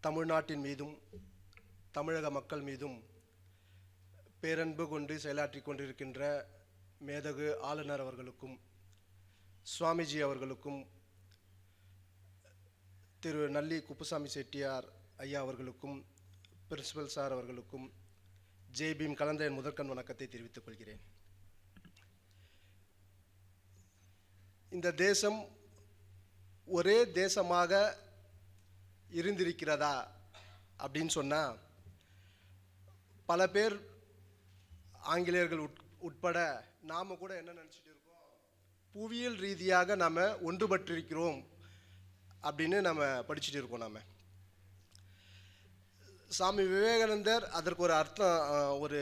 தமிழ்நாட்டின் மீதும் தமிழக மக்கள் மீதும் பேரன்பு கொண்டு செயலாற்றி கொண்டிருக்கின்ற மேதகு ஆளுநர் அவர்களுக்கும் சுவாமிஜி அவர்களுக்கும் திரு நல்லி குப்புசாமி செட்டியார் ஐயா அவர்களுக்கும் பிரின்சிபல் சார் அவர்களுக்கும் ஜெய்பீம் கலந்த என் முதற்கண் வணக்கத்தை தெரிவித்துக் கொள்கிறேன். இந்த தேசம் ஒரே தேசமாக இருந்திருக்கிறதா அப்படின்னு சொன்னால் பல பேர் ஆங்கிலேயர்கள் உட்பட நாம் கூட என்ன நினச்சிட்டு இருக்கோம், புவியியல் ரீதியாக நாம் ஒன்றுபட்டிருக்கிறோம் அப்படின்னு நம்ம படிச்சுட்டு இருக்கோம். நாம் சாமி விவேகானந்தர் அதற்கு ஒரு அர்த்தம், ஒரு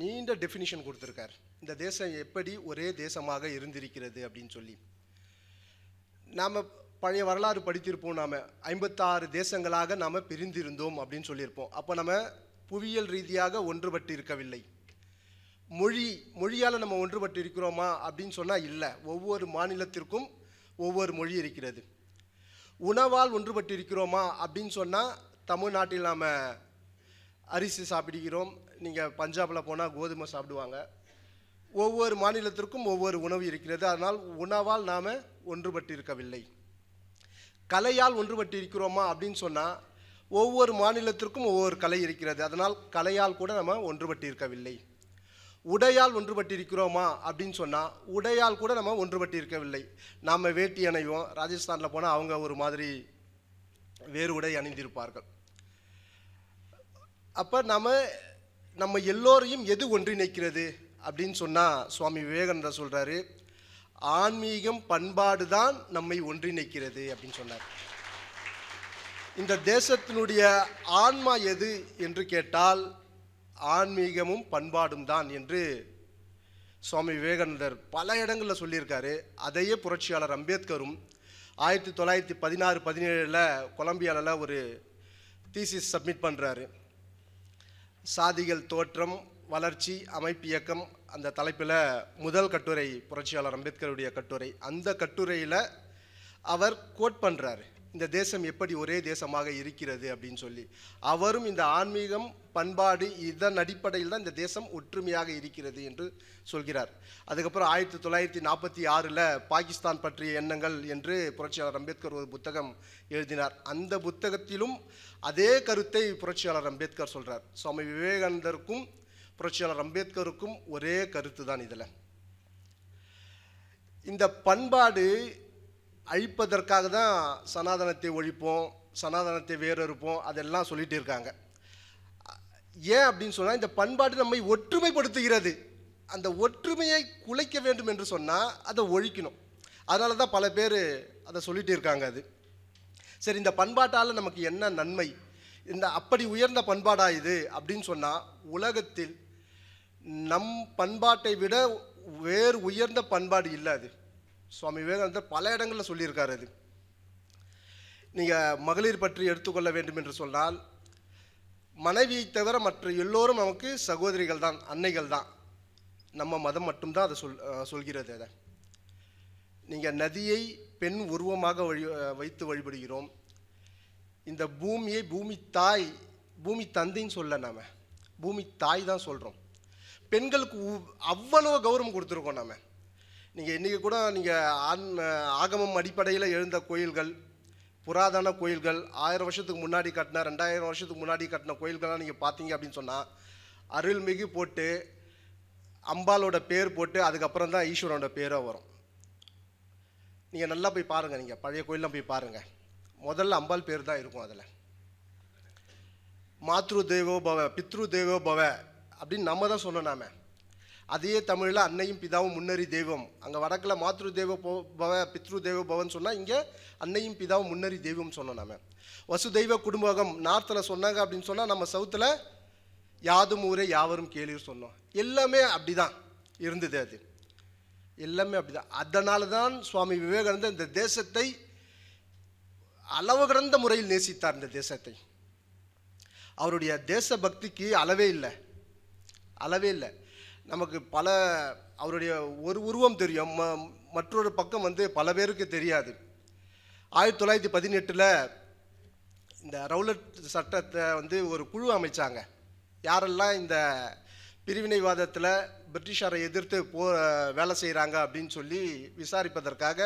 நீண்ட டெஃபினிஷன் கொடுத்துருக்கார். இந்த தேசம் எப்படி ஒரே தேசமாக இருந்திருக்கிறது அப்படின்னு சொல்லி நாம் பழைய வரலாறு படித்திருப்போம். நாம் 56 தேசங்களாக நாம் பிரிந்திருந்தோம் அப்படின்னு சொல்லியிருப்போம். அப்போ நம்ம புவியியல் ரீதியாக ஒன்றுபட்டு இருக்கவில்லை. மொழியால் நம்ம ஒன்றுபட்டு இருக்கிறோமா அப்படின்னு சொன்னால் இல்லை. ஒவ்வொரு மாநிலத்திற்கும் ஒவ்வொரு மொழி இருக்கிறது. உணவால் ஒன்றுபட்டு இருக்கிறோமா அப்படின்னு சொன்னால் தமிழ்நாட்டில் நாம் அரிசி சாப்பிடுகிறோம். நீங்கள் பஞ்சாபில் போனால் கோதுமை சாப்பிடுவாங்க. ஒவ்வொரு மாநிலத்திற்கும் ஒவ்வொரு உணவு இருக்கிறது. அதனால் உணவால் நாம் ஒன்றுபட்டு இருக்கவில்லை. கலையால் ஒன்றுபட்டு இருக்கிறோமா அப்படின்னு சொன்னால் ஒவ்வொரு மாநிலத்திற்கும் ஒவ்வொரு கலை இருக்கிறது. அதனால் கலையால் கூட நம்ம ஒன்றுபட்டு இருக்கவில்லை. உடையால் ஒன்றுபட்டு இருக்கிறோமா அப்படின்னு சொன்னால் உடையால் கூட நம்ம ஒன்றுபட்டு இருக்கவில்லை. நாம் வேட்டி அணிவோம். ராஜஸ்தானில் போனால் அவங்க ஒரு மாதிரி வேறு உடை அணிந்திருப்பார்கள். அப்போ நம்ம எல்லோரையும் எது ஒன்றிணைக்கிறது அப்படின்னு சொன்னால் சுவாமி விவேகானந்தர் சொல்கிறாரு, ஆன்மீகம் பண்பாடு தான் நம்மை ஒன்றிணைக்கிறது அப்படின்னு சொன்னார். இந்த தேசத்தினுடைய ஆன்மா எது என்று கேட்டால் ஆன்மீகமும் பண்பாடும் தான் என்று சுவாமி விவேகானந்தர் பல இடங்களில் சொல்லியிருக்காரு. அதையே புரட்சியாளர் அம்பேத்கரும் 1916-17 கொலம்பியாவில் ஒரு தீசிஸ் சப்மிட் பண்ணுறாரு. சாதிகள் தோற்றம் வளர்ச்சி அமைப்பியக்கம் அந்த தலைப்பில் முதல் கட்டுரை புரட்சியாளர் அம்பேத்கருடைய கட்டுரை. அந்த கட்டுரையில் அவர் கோட் பண்ணுறாரு, இந்த தேசம் எப்படி ஒரே தேசமாக இருக்கிறது அப்படின்னு சொல்லி. அவரும் இந்த ஆன்மீகம் பண்பாடு இதன் அடிப்படையில் தான் இந்த தேசம் ஒற்றுமையாக இருக்கிறது என்று சொல்கிறார். அதுக்கப்புறம் 1946 பாகிஸ்தான் பற்றிய எண்ணங்கள் என்று புரட்சியாளர் அம்பேத்கர் ஒரு புத்தகம் எழுதினார். அந்த புத்தகத்திலும் அதே கருத்தை புரட்சியாளர் அம்பேத்கர் சொல்கிறார். சுவாமி விவேகானந்தருக்கும் புரட்சியாளர் அம்பேத்கருக்கும் ஒரே கருத்து தான். இதில் இந்த பண்பாடு அழிப்பதற்காக தான் சனாதனத்தை ஒழிப்போம், சனாதனத்தை வேறறுப்போம் அதெல்லாம் சொல்லிட்டு இருக்காங்க. ஏன் அப்படின்னு சொன்னால் இந்த பண்பாடு நம்மை ஒற்றுமைப்படுத்துகிறது. அந்த ஒற்றுமையை குலைக்க வேண்டும் என்று சொன்னால் அதை ஒழிக்கணும். அதனால தான் பல பேர் அதை சொல்லிட்டு இருக்காங்க. அது சரி, இந்த பண்பாட்டால் நமக்கு என்ன நன்மை, இந்த அப்படி உயர்ந்த பண்பாடா இது அப்படின்னு சொன்னால் உலகத்தில் நம் பண்பாட்டை விட வேறு உயர்ந்த பண்பாடு இல்லை. அது சுவாமி விவேகானந்தர் பல இடங்களில் சொல்லியிருக்காரு. அது நீங்கள் மகளிர் பற்றி எடுத்துக்கொள்ள வேண்டும் என்று சொன்னால் மனைவியை தவிர மற்ற எல்லோரும் நமக்கு சகோதரிகள் தான், அன்னைகள் தான். நம்ம மதம் மட்டும்தான் அதை சொல்கிறது. அதை நீங்கள் நதியை பெண் உருவமாக வைத்து வழிபடுகிறோம். இந்த பூமியை பூமி தந்தைன்னு சொல்ல நாம் பூமி தாய் தான் சொல்கிறோம். பெண்களுக்கு அவ்வளோ கௌரவம் கொடுத்துருக்கோம் நாம். நீங்கள் இன்றைக்கி கூட நீங்கள் ஆகமம் அடிப்படையில் எழுந்த கோயில்கள், புராதன கோயில்கள், 1000 வருஷத்துக்கு முன்னாடி கட்டின 2000 வருஷத்துக்கு முன்னாடி கட்டின கோயில்கள்லாம் நீங்கள் பார்த்தீங்க அப்படின்னு சொன்னால் அருள்மிகு போட்டு அம்பாலோட பேர் போட்டு அதுக்கப்புறம் தான் ஈஸ்வரனோட பேராக வரும். நீங்கள் நல்லா போய் பாருங்கள். நீங்கள் பழைய கோயிலெலாம் போய் பாருங்கள். முதல்ல அம்பாள் பேர் தான் இருக்கும். அதில் மாத்ரு தேவோ பவ பித்ரு தேவோ பவ அப்படின்னு நம்ம தான் சொன்னோம். நாம் அதே தமிழில் அன்னையும் பிதாவும் முன்னறி தெய்வம். அங்கே வடக்கில் மாத்ரு தேவ பவ பித்ரு தேவ பவன்னு சொன்னால் இங்கே அன்னையும் பிதாவும் முன்னறி தெய்வம் சொன்னோம். நாம் வசுதெய்வ குடும்பகம் நார்த்தில் சொன்னாங்க அப்படின்னு சொன்னால் நம்ம சவுத்தில் யாதும் ஊரே யாவரும் கேளீர் சொன்னோம். எல்லாமே அப்படி தான் இருந்தது. அது எல்லாமே அப்படி தான். அதனால தான் சுவாமி விவேகானந்தர் இந்த தேசத்தை அளவு கடந்த முறையில் நேசித்தார். இந்த தேசத்தை அவருடைய தேசபக்திக்கு அளவே இல்லை. நமக்கு பல அவருடைய ஒரு உருவம் தெரியும், மற்றொரு பக்கம் பல பேருக்கு தெரியாது. 1918 இந்த ரவுலட் சட்டத்தை வந்து ஒரு குழு அமைச்சாங்க. யாரெல்லாம் இந்த பிரிவினைவாதத்தில் பிரிட்டிஷாரை எதிர்த்து வேலை செய்கிறாங்க அப்படின்னு சொல்லி விசாரிப்பதற்காக,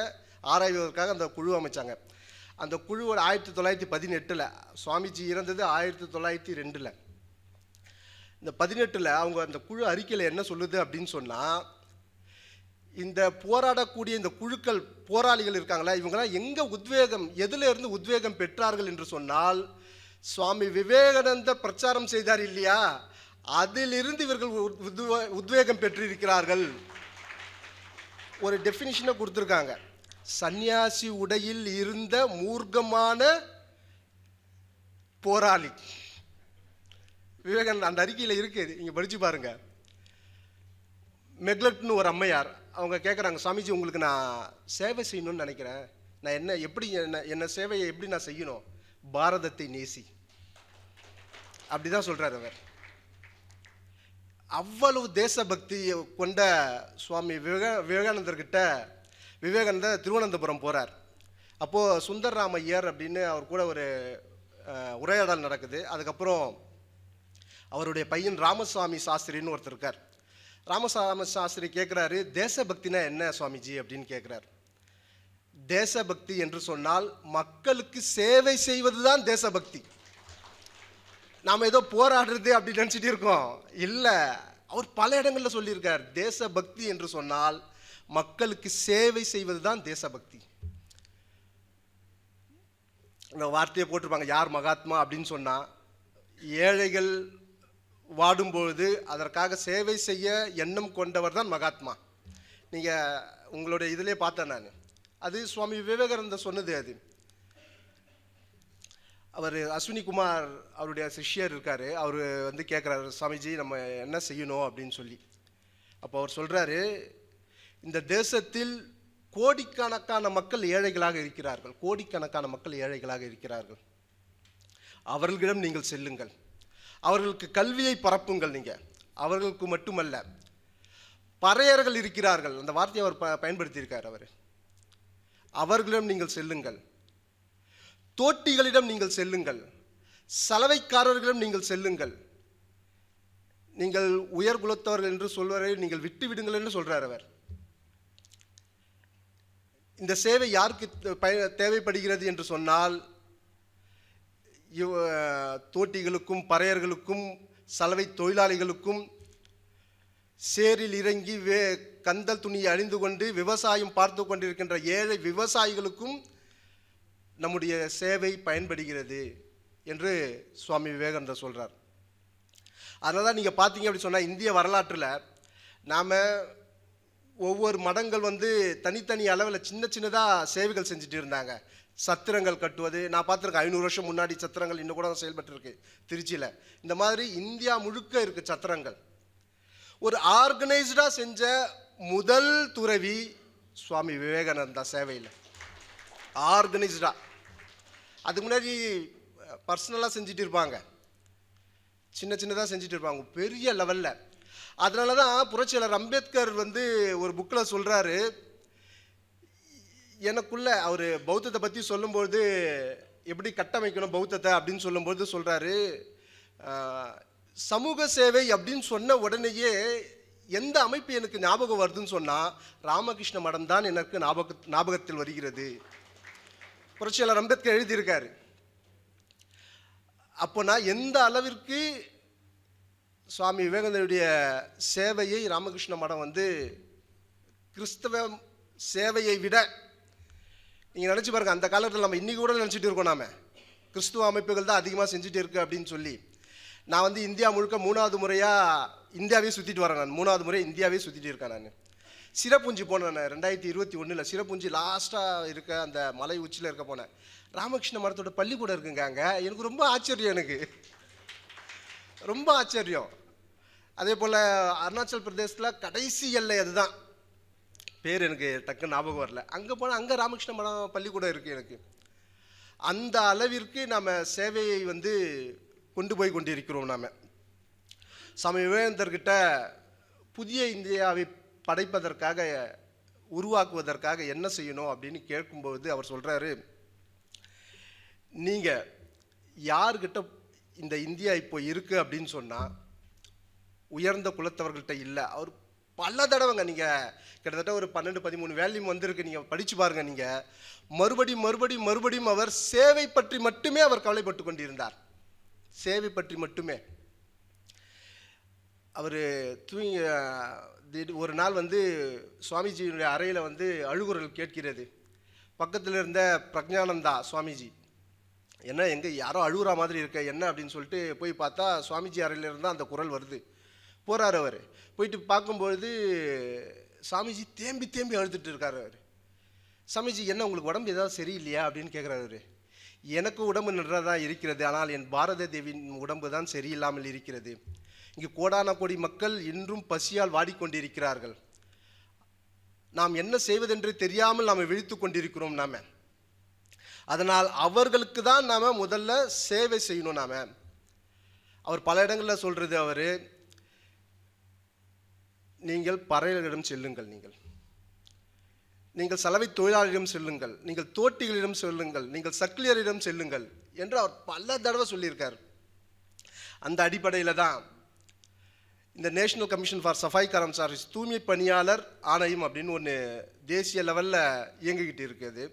ஆராய்வதற்காக அந்த குழு அமைச்சாங்க. அந்த குழு 1918 சுவாமிஜி இறந்தது 1902. இந்த 18 அவங்க அந்த குழு அறிக்கையில் என்ன சொல்லுது அப்படின்னு சொன்னால், இந்த போராடக்கூடிய இந்த குழுக்கள், போராளிகள் இருக்காங்களா, இவங்களாம் எதில் இருந்து உத்வேகம் பெற்றார்கள் என்று சொன்னால், சுவாமி விவேகானந்தர் பிரச்சாரம் செய்தார் இல்லையா, அதிலிருந்து இவர்கள் உத்வேகம் பெற்றிருக்கிறார்கள். ஒரு டெஃபினிஷனை கொடுத்துருக்காங்க. சந்நியாசி உடையில் இருந்த மூர்க்கமான போராளி. விவேகானந்தர் அந்த அறிக்கையில் இருக்குது, நீங்கள் படித்து பாருங்க. மெக்லட்னு ஒரு அம்மையார், அவங்க கேட்குறாங்க, சாமிஜி உங்களுக்கு நான் சேவை செய்யணும்னு நினைக்கிறேன், நான் என்ன சேவையை எப்படி நான் செய்யணும்? பாரதத்தை நேசி, அப்படிதான் சொல்றாரு அவர். அவ்வளவு தேசபக்தி கொண்ட சுவாமி விவேகானந்தர்கிட்ட விவேகானந்தர் திருவனந்தபுரம் போகிறார். அப்போது சுந்தர்ராம ஐயர் அப்படின்னு அவர் கூட ஒரு உரையாடல் நடக்குது. அதுக்கப்புறம் அவருடைய பையன் ராமசாமி சாஸ்திரின்னு ஒருத்தர் இருக்கார். ராமசாமி சாஸ்திரி கேட்குறாரு, தேசபக்தினா என்ன சுவாமிஜி அப்படின்னு கேட்குறாரு. தேசபக்தி என்று சொன்னால் மக்களுக்கு சேவை செய்வது தான் தேசபக்தி. நாம் ஏதோ போராடுறது அப்படி நினச்சிட்டு இருக்கோம். இல்லை, அவர் பல இடங்களில் சொல்லியிருக்கார், தேசபக்தி என்று சொன்னால் மக்களுக்கு சேவை செய்வது தான் தேசபக்தி. இந்த வார்த்தையை போட்டிருப்பாங்க, யார் மகாத்மா அப்படின்னு சொன்னால், ஏழைகள் வாடும்பொழுது அதற்காக சேவை செய்ய எண்ணம் கொண்டவர் தான் மகாத்மா. நீங்கள் உங்களுடைய இதிலே பார்த்தேன் நான், அது சுவாமி விவேகானந்தர் சொன்னது. அது அவர் அஸ்வினி குமார் அவருடைய சிஷ்யர் இருக்கார், அவர் வந்து கேட்குறாரு, சாமிஜி நம்ம என்ன செய்யணும் அப்படின்னு சொல்லி. அப்போ அவர் சொல்கிறாரு, இந்த தேசத்தில் கோடிக்கணக்கான மக்கள் ஏழைகளாக இருக்கிறார்கள், கோடிக்கணக்கான மக்கள் ஏழைகளாக இருக்கிறார்கள். அவர்களிடம் நீங்கள் செல்லுங்கள், அவர்களுக்கு கல்வியை பரப்புங்கள். நீங்கள் அவர்களுக்கு மட்டுமல்ல, பறையர்கள் இருக்கிறார்கள், அந்த வார்த்தையை அவர் பயன்படுத்தியிருக்கார் அவர். அவர்களிடம் நீங்கள் செல்லுங்கள், தோட்டிகளிடம் நீங்கள் செல்லுங்கள், சலவைக்காரர்களிடம் நீங்கள் செல்லுங்கள். நீங்கள் உயர் குலத்தவர்கள் என்று சொல்வதை நீங்கள் விட்டு விடுங்கள் என்று சொல்றார் அவர். இந்த சேவை யாருக்கு தேவைப்படுகிறது என்று சொன்னால், தோட்டிகளுக்கும் பறையர்களுக்கும் சலவை தொழிலாளிகளுக்கும், சேரில் இறங்கி கந்தல் துணியை அணிந்து கொண்டு விவசாயம் பார்த்து கொண்டிருக்கின்ற ஏழை விவசாயிகளுக்கும் நம்முடைய சேவை பயன்படுகிறது என்று சுவாமி விவேகானந்தர் சொல்கிறார். அதனால தான் நீங்கள் பார்த்தீங்க அப்படி சொன்னால், இந்திய வரலாற்றில் நாம் ஒவ்வொரு மடங்கள் வந்து தனித்தனி அளவில் சின்ன சின்னதாக சேவைகள் செஞ்சுட்டு இருந்தாங்க. சத்திரங்கள் கட்டுவது, நான் பார்த்துருக்கேன், 500 வருஷம் முன்னாடி சத்திரங்கள் இன்னும் கூட செயல்பட்டுருக்கு திருச்சியில். இந்த மாதிரி இந்தியா முழுக்க இருக்குது சத்திரங்கள். ஒரு ஆர்கனைஸ்டாக செஞ்ச முதல் துறவி சுவாமி விவேகானந்தா சேவையில். ஆர்கனைஸ்டாக, அதுக்கு முன்னாடி பர்சனலாக செஞ்சுட்டு இருப்பாங்க, சின்ன சின்னதாக செஞ்சுட்டு இருப்பாங்க, பெரிய லெவலில். அதனால தான் புரட்சியாளர் அம்பேத்கர் வந்து ஒரு புக்கில் சொல்கிறாரு, எனக்குள்ள அவர் பௌத்தத்தை பற்றி சொல்லும்போது எப்படி கட்டமைக்கணும் பௌத்தத்தை அப்படின்னு சொல்லும்போது சொல்கிறாரு, சமூக சேவை அப்படின்னு சொன்ன உடனேயே எந்த அமைப்பு எனக்கு ஞாபகம் வருதுன்னு சொன்னால், ராமகிருஷ்ண மடம் தான் எனக்கு ஞாபகத்தில் வருகிறது. புரட்சியாளர் அம்பேத்கர் எழுதியிருக்காரு. அப்போ நான் எந்த அளவிற்கு சுவாமி விவேகானந்தருடைய சேவையை ராமகிருஷ்ண மடம் வந்து கிறிஸ்தவ சேவையை விட, நீங்கள் நினச்சி பாருங்கள், அந்த காலத்தில் நம்ம இன்றைக்கி கூட நினச்சிட்டு இருக்கோம், நாம் கிறிஸ்துவ அமைப்புகள் தான் அதிகமாக செஞ்சுட்டு இருக்கு அப்படின்னு சொல்லி. நான் வந்து இந்தியா முழுக்க 3வது முறையாக இந்தியாவே சுற்றிட்டு வரேன். நான் 3வது முறை இந்தியாவே சுற்றிட்டு இருக்கேன். நான் சிறப்புஞ்சி போனேன் 2021 சிறப்புஞ்சி லாஸ்ட்டாக இருக்க அந்த மலை உச்சியில் இருக்க போனேன். ராமகிருஷ்ண மடத்தோட பள்ளிக்கூடம் இருக்குங்க அங்கே. எனக்கு ரொம்ப ஆச்சரியம், எனக்கு ரொம்ப ஆச்சரியம். அதே போல் அருணாச்சல் பிரதேசத்தில் கடைசி எல்லை, அதுதான் பேர் எனக்கு டக்குன்னு ஞாபகம் வரல. அங்கே போனால் அங்கே ராமகிருஷ்ண மடம் பள்ளிக்கூடம் இருக்குது. எனக்கு அந்த அளவிற்கு நாம் சேவையை வந்து கொண்டு போய் கொண்டிருக்கிறோம். நாம் சுவாமி விவேகானந்தர்கிட்ட புதிய இந்தியாவை படைப்பதற்காக, உருவாக்குவதற்காக என்ன செய்யணும் அப்படின்னு கேட்கும்போது அவர் சொல்கிறாரு, நீங்கள் யார்கிட்ட இந்த இந்தியா இப்போ இருக்குது அப்படின்னு சொன்னால் உயர்ந்த குலத்தவர்கள்ட்ட இல்லை. அவர் பல தடவைங்க, நீங்கள் கிட்டத்தட்ட ஒரு 12-13 வேல்யூம் வந்திருக்கு, நீங்கள் படித்து பாருங்கள். நீங்கள் மறுபடியும் அவர் சேவை பற்றி மட்டுமே அவர் கவலைப்பட்டு கொண்டிருந்தார். சேவை பற்றி மட்டுமே. அவர் ஒரு நாள் வந்து சுவாமிஜியுடைய அறையில் வந்து அழுகுரல் கேட்கிறது. பக்கத்தில் இருந்த பிரக்ஞானந்தா சுவாமிஜி, என்ன எங்கே யாரோ அழுகுற மாதிரி இருக்க என்ன அப்படின்னு சொல்லிட்டு போய் பார்த்தா சுவாமிஜி அறையில் இருந்தால் அந்த குரல் வருது. போகிறார். அவர் போயிட்டு பார்க்கும்பொழுது சாமிஜி தேம்பி அழுதுட்டு இருக்கார். அவர் சாமிஜி, என்ன உங்களுக்கு உடம்பு ஏதாவது சரியில்லையா அப்படின்னு கேட்குறாரு. அவர், எனக்கு உடம்பு நன்றாக இருக்கிறது, ஆனால் என் பாரத தேவியின் உடம்பு தான் சரியில்லாமல் இருக்கிறது. இங்கு கோடான கோடி மக்கள் இன்றும் பசியால் வாடிக்கொண்டிருக்கிறார்கள். நாம் என்ன செய்வதென்று தெரியாமல் நாம் விழித்து கொண்டிருக்கிறோம். அதனால் அவர்களுக்கு தான் நாம் முதல்ல சேவை செய்யணும். அவர் பல இடங்களில் சொல்கிறது, அவர், நீங்கள் பறையர்களிடம் செல்லுங்கள், நீங்கள் சலவை தொழிலாளரிடம் செல்லுங்கள், நீங்கள் தோட்டிகளிடம் செல்லுங்கள், நீங்கள் சக்கிலியரிடம் செல்லுங்கள் என்று அவர் பல தடவை சொல்லியிருக்கார். அந்த அடிப்படையில் தான் இந்த நேஷனல் கமிஷன் ஃபார் சஃபாய் கர்மச்சாரிஸ், தூய்மை பணியாளர் ஆணையம் அப்படின்னு ஒன்று தேசிய லெவலில் இயங்கிக்கிட்டு இருக்குது.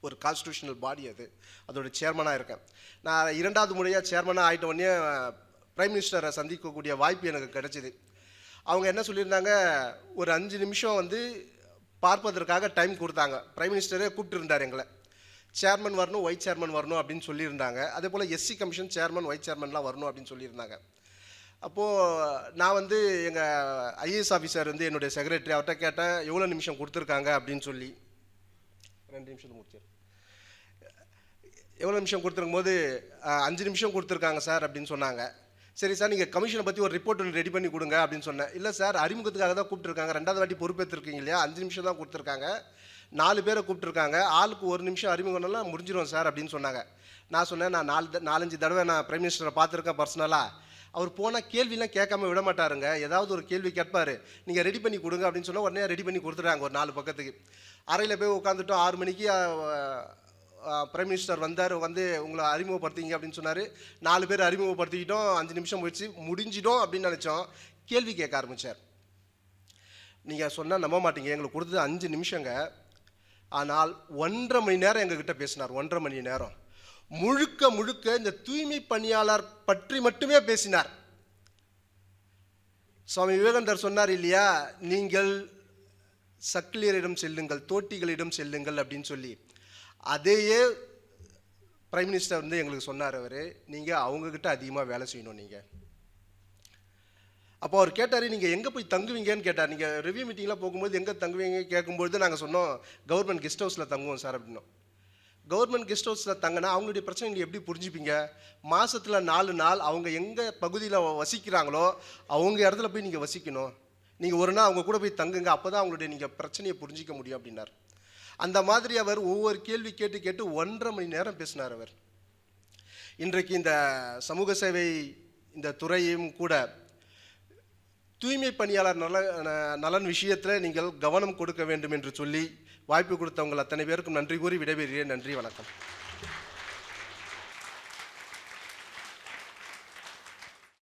ஒரு கான்ஸ்டியூஷனல் பாடி அது. அதோட சேர்மனாக இருக்கேன் நான். 2வது முறையாக சேர்மனாக ஆகிட்ட உடனே பிரைம் மினிஸ்டரை சந்திக்கக்கூடிய வாய்ப்பு எனக்கு கிடைச்சிது. அவங்க என்ன சொல்லியிருந்தாங்க, ஒரு 5 நிமிஷம் வந்து பார்ப்பதற்காக டைம் கொடுத்தாங்க. பிரைம் மினிஸ்டரே கூப்பிட்டுருந்தார் எங்களை. சேர்மன் வரணும், வைஸ் சேர்மன் வரணும் அப்படின்னு சொல்லியிருந்தாங்க. அதே போல் எஸ்சி கமிஷன் சேர்மன், வைஸ் சேர்மன்லாம் வரணும் அப்படின்னு சொல்லியிருந்தாங்க. அப்போது நான் வந்து எங்கள் ஐஏஎஸ் ஆஃபீஸர் வந்து என்னுடைய செக்ரட்டரி, அவர்கிட்ட கேட்டேன் எவ்வளோ நிமிஷம் கொடுத்துருக்காங்க அப்படின்னு சொல்லி. 2 நிமிஷம் முடிச்சு, எவ்வளோ நிமிஷம் கொடுத்துருக்கும் போது 5 நிமிஷம் கொடுத்துருக்காங்க சார் அப்படின்னு சொன்னாங்க. சரி சார், நீங்கள் கமிஷனை பற்றி ஒரு ரிப்போர்ட் ஒன்று ரெடி பண்ணி கொடுங்க அப்படின்னு சொன்னேன். இல்லை சார், அறிமுகத்துக்காக தான் கூப்பிட்டுருக்காங்க, 2வது வாட்டி பொறுப்பேற்றிருக்கீங்க இல்லையா, 5 நிமிஷம் தான் கொடுத்துருக்காங்க, 4 பேரை கூப்பிட்டுருக்காங்க, ஆளுக்கு 1 நிமிஷம் அறிமுகம்லாம் முடிஞ்சிடும் சார் அப்படின்னு சொன்னாங்க. நான் சொன்னேன், நான் 4-5 தடவை நான் பிரைம் மினிஸ்டரை பார்த்துருக்கேன் பர்சனலாக. அவர் போனால் கேள்விலாம் கேட்காம விட மாட்டாருங்க. ஏதாவது ஒரு கேள்வி கேட்பார், நீங்கள் ரெடி பண்ணி கொடுங்க அப்படின்னு சொன்னால் உடனே ரெடி பண்ணி கொடுத்துட்டாங்க. ஒரு 4 பக்கத்துக்கு அறையில் போய் உட்காந்துட்டோம். 6 மணிக்கு பிரைம் மினிஸ்டர் வந்தார். வந்து உங்களை அறிமுகப்படுத்திங்க அப்படின்னு சொன்னார். 4 பேர் அறிமுகப்படுத்திக்கிட்டோம். 5 நிமிஷம் போயிடுச்சு, முடிஞ்சிடும் அப்படின்னு நினச்சோம். கேள்வி கேட்க ஆரம்பித்தார். நீங்கள் சொன்னால் நம்ப மாட்டீங்க, எங்களுக்கு கொடுத்தது 5 நிமிஷங்க. ஆனால் 1.5 மணி நேரம் எங்ககிட்ட பேசினார். 1.5 மணி நேரம் முழுக்க இந்த தூய்மை பணியாளர் பற்றி மட்டுமே பேசினார். சுவாமி விவேகானந்தர் சொன்னார் இல்லையா, நீங்கள் சக்கிலியரிடம் செல்லுங்கள், தோட்டிகளிடம் செல்லுங்கள் அப்படின்னு சொல்லி. அதையே பிரைம் மினிஸ்டர் வந்து எங்களுக்கு சொன்னார். அவர், நீங்கள் அவங்கக்கிட்ட அதிகமாக வேலை செய்யணும். நீங்கள் அப்போ அவர் கேட்டார், நீங்கள் எங்கே போய் தங்குவீங்கன்னு கேட்டார். நீங்கள் ரிவ்யூ மீட்டிங்லாம் போகும்போது எங்கே தங்குவீங்க கேட்கும்பொழுது நாங்கள் சொன்னோம், கவர்மெண்ட் கெஸ்ட் ஹவுஸில் தங்குவோம் சார் அப்படின்னோம். கவர்மெண்ட் கெஸ்ட் ஹவுஸில் தங்கினா அவங்களுடைய பிரச்சனை நீங்கள் எப்படி புரிஞ்சுப்பீங்க? மாதத்தில் 4 நாள் அவங்க எங்கே பகுதியில் வசிக்கிறாங்களோ அவங்க இடத்துல போய் நீங்கள் வசிக்கணும். நீங்கள் ஒரு நாள் அவங்க கூட போய் தங்குங்க, அப்போ தான் அவங்களுடைய நீங்கள் பிரச்சனையை புரிஞ்சிக்க முடியும் அப்படின்னார். அந்த மாதிரி அவர் ஒவ்வொரு கேள்வி கேட்டு 1.5 மணி நேரம் பேசினார் அவர். இன்றைக்கு இந்த சமூக சேவை இந்த துறையும் கூட தூய்மை பணியாளர் நலன் விஷயத்தில் நீங்கள் கவனம் கொடுக்க வேண்டும் என்று சொல்லி வாய்ப்பு கொடுத்தவங்கள் அத்தனை பேருக்கும் நன்றி கூறி விடைபெறுகிறேன். நன்றி, வணக்கம்.